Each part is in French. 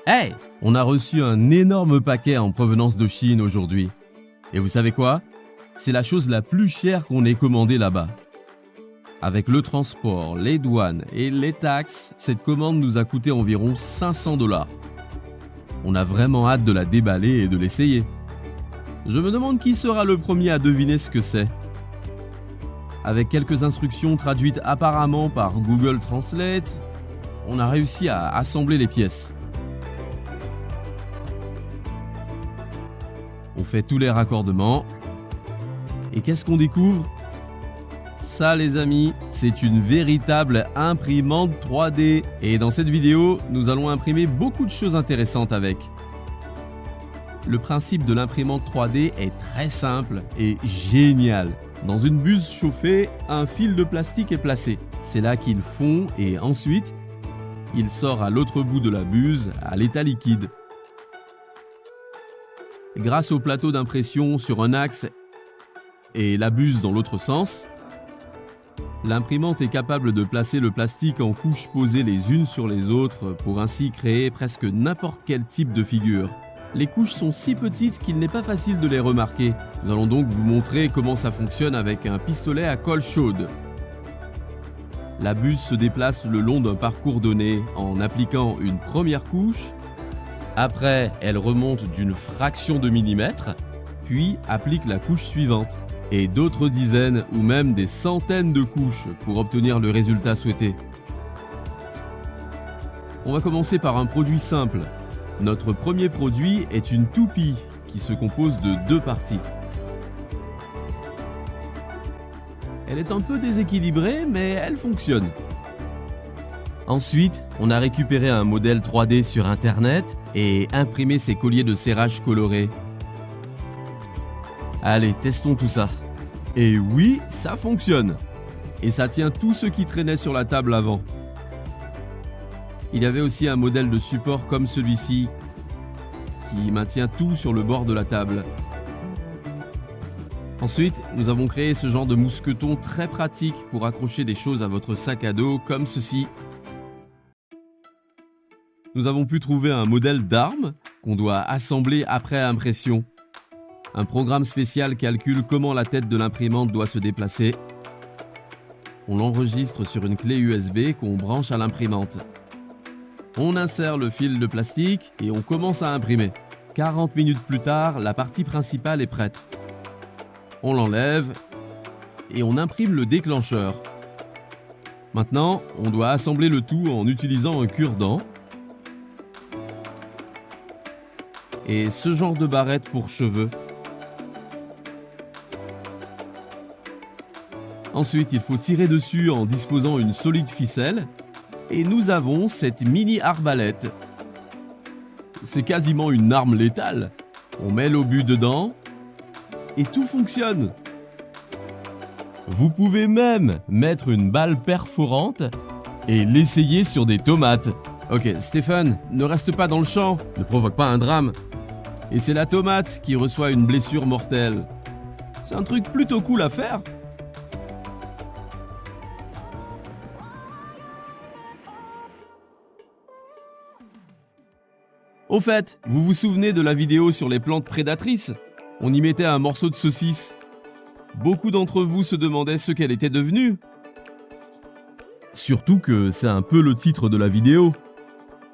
Hey! On a reçu un énorme paquet en provenance de Chine aujourd'hui. Et vous savez quoi? C'est la chose la plus chère qu'on ait commandée là-bas. Avec le transport, les douanes et les taxes, cette commande nous a coûté environ 500 $. On a vraiment hâte de la déballer et de l'essayer. Je me demande qui sera le premier à deviner ce que c'est. Avec quelques instructions traduites apparemment par Google Translate, on a réussi à assembler les pièces. On fait tous les raccordements. Et qu'est-ce qu'on découvre? Ça les amis, c'est une véritable imprimante 3D. Et dans cette vidéo, nous allons imprimer beaucoup de choses intéressantes avec. Le principe de l'imprimante 3D est très simple et génial. Dans une buse chauffée, un fil de plastique est placé. C'est là qu'il fond et ensuite, il sort à l'autre bout de la buse à l'état liquide. Grâce au plateau d'impression sur un axe et la buse dans l'autre sens, l'imprimante est capable de placer le plastique en couches posées les unes sur les autres pour ainsi créer presque n'importe quel type de figure. Les couches sont si petites qu'il n'est pas facile de les remarquer. Nous allons donc vous montrer comment ça fonctionne avec un pistolet à colle chaude. La buse se déplace le long d'un parcours donné en appliquant une première couche. Après, elle remonte d'une fraction de millimètre, puis applique la couche suivante. Et d'autres dizaines ou même des centaines de couches pour obtenir le résultat souhaité. On va commencer par un produit simple. Notre premier produit est une toupie qui se compose de 2 parties. Elle est un peu déséquilibrée, mais elle fonctionne. Ensuite, on a récupéré un modèle 3D sur internet et imprimé ces colliers de serrage colorés. Allez, testons tout ça. Et oui, ça fonctionne. Et ça tient tout ce qui traînait sur la table avant. Il y avait aussi un modèle de support comme celui-ci, qui maintient tout sur le bord de la table. Ensuite, nous avons créé ce genre de mousqueton très pratique pour accrocher des choses à votre sac à dos comme ceci. Nous avons pu trouver un modèle d'arme qu'on doit assembler après impression. Un programme spécial calcule comment la tête de l'imprimante doit se déplacer. On l'enregistre sur une clé USB qu'on branche à l'imprimante. On insère le fil de plastique et on commence à imprimer. 40 minutes plus tard, la partie principale est prête. On l'enlève et on imprime le déclencheur. Maintenant, on doit assembler le tout en utilisant un cure-dent et ce genre de barrette pour cheveux. Ensuite, il faut tirer dessus en disposant une solide ficelle et nous avons cette mini arbalète. C'est quasiment une arme létale. On met l'obus dedans et tout fonctionne. Vous pouvez même mettre une balle perforante et l'essayer sur des tomates. Ok, Stéphane, ne reste pas dans le champ, ne provoque pas un drame. Et c'est la tomate qui reçoit une blessure mortelle. C'est un truc plutôt cool à faire. Au fait, vous vous souvenez de la vidéo sur les plantes prédatrices? On y mettait un morceau de saucisse. Beaucoup d'entre vous se demandaient ce qu'elle était devenue. Surtout que c'est un peu le titre de la vidéo.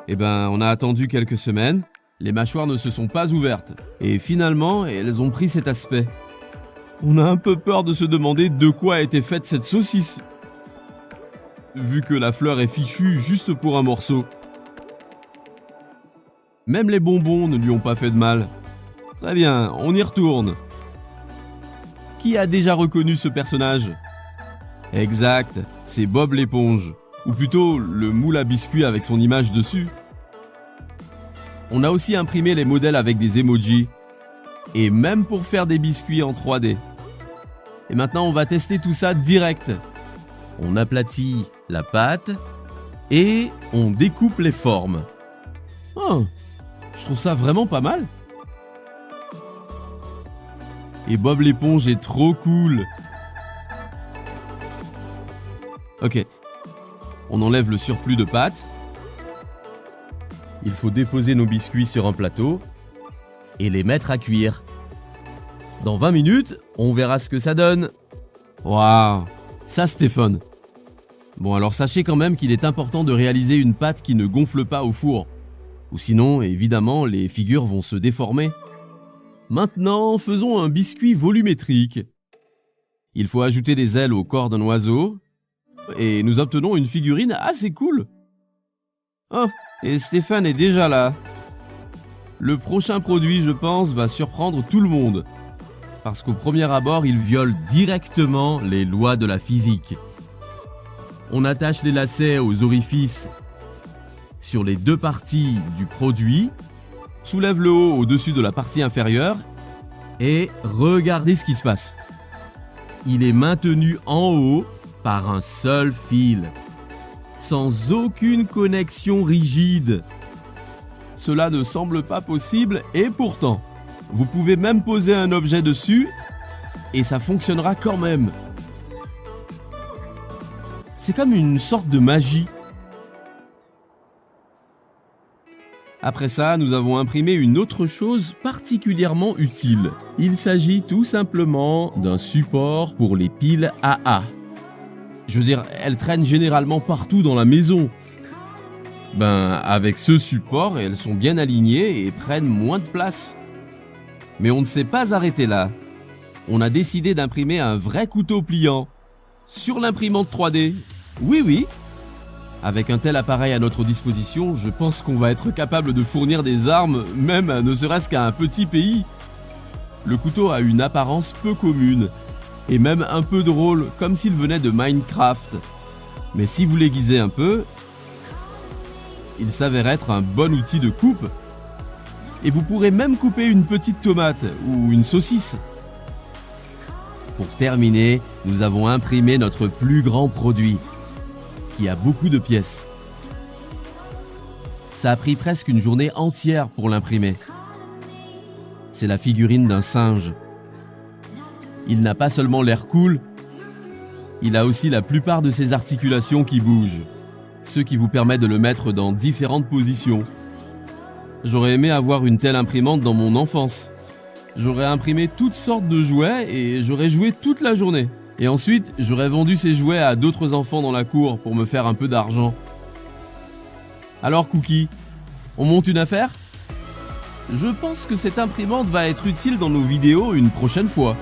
Eh ben, on a attendu quelques semaines, les mâchoires ne se sont pas ouvertes, et finalement, elles ont pris cet aspect. On a un peu peur de se demander de quoi a été faite cette saucisse, vu que la fleur est fichue juste pour un morceau. Même les bonbons ne lui ont pas fait de mal. Très bien, on y retourne. Qui a déjà reconnu ce personnage? Exact, c'est Bob l'éponge, ou plutôt le moule à biscuits avec son image dessus. On a aussi imprimé les modèles avec des emojis, et même pour faire des biscuits en 3D. Et maintenant on va tester tout ça direct. On aplatit la pâte, et on découpe les formes. Oh, je trouve ça vraiment pas mal. Et Bob l'éponge est trop cool. Ok, on enlève le surplus de pâte. Il faut déposer nos biscuits sur un plateau et les mettre à cuire. Dans 20 minutes, on verra ce que ça donne. Waouh, ça c'était fun. Bon, alors sachez quand même qu'il est important de réaliser une pâte qui ne gonfle pas au four. Ou sinon, évidemment, les figures vont se déformer. Maintenant, faisons un biscuit volumétrique. Il faut ajouter des ailes au corps d'un oiseau et nous obtenons une figurine assez cool. Oh, et Stéphane est déjà là. Le prochain produit, je pense, va surprendre tout le monde. Parce qu'au premier abord, il viole directement les lois de la physique. On attache les lacets aux orifices sur les deux parties du produit, soulève le haut au-dessus de la partie inférieure et regardez ce qui se passe. Il est maintenu en haut par un seul fil, sans aucune connexion rigide. Cela ne semble pas possible et pourtant, vous pouvez même poser un objet dessus et ça fonctionnera quand même. C'est comme une sorte de magie. Après ça, nous avons imprimé une autre chose particulièrement utile. Il s'agit tout simplement d'un support pour les piles AA. Je veux dire, elles traînent généralement partout dans la maison. Avec ce support, elles sont bien alignées et prennent moins de place. Mais on ne s'est pas arrêté là. On a décidé d'imprimer un vrai couteau pliant sur l'imprimante 3D. Oui. Avec un tel appareil à notre disposition, je pense qu'on va être capable de fournir des armes, même ne serait-ce qu'à un petit pays. Le couteau a une apparence peu commune, et même un peu drôle, comme s'il venait de Minecraft. Mais si vous l'aiguisez un peu, il s'avère être un bon outil de coupe. Et vous pourrez même couper une petite tomate ou une saucisse. Pour terminer, nous avons imprimé notre plus grand produit, qui a beaucoup de pièces. Ça a pris presque une journée entière pour l'imprimer. C'est la figurine d'un singe. Il n'a pas seulement l'air cool, il a aussi la plupart de ses articulations qui bougent, ce qui vous permet de le mettre dans différentes positions. J'aurais aimé avoir une telle imprimante dans mon enfance. J'aurais imprimé toutes sortes de jouets et j'aurais joué toute la journée. Et ensuite, j'aurais vendu ces jouets à d'autres enfants dans la cour pour me faire un peu d'argent. Alors Cookie, on monte une affaire ? Je pense que cette imprimante va être utile dans nos vidéos une prochaine fois.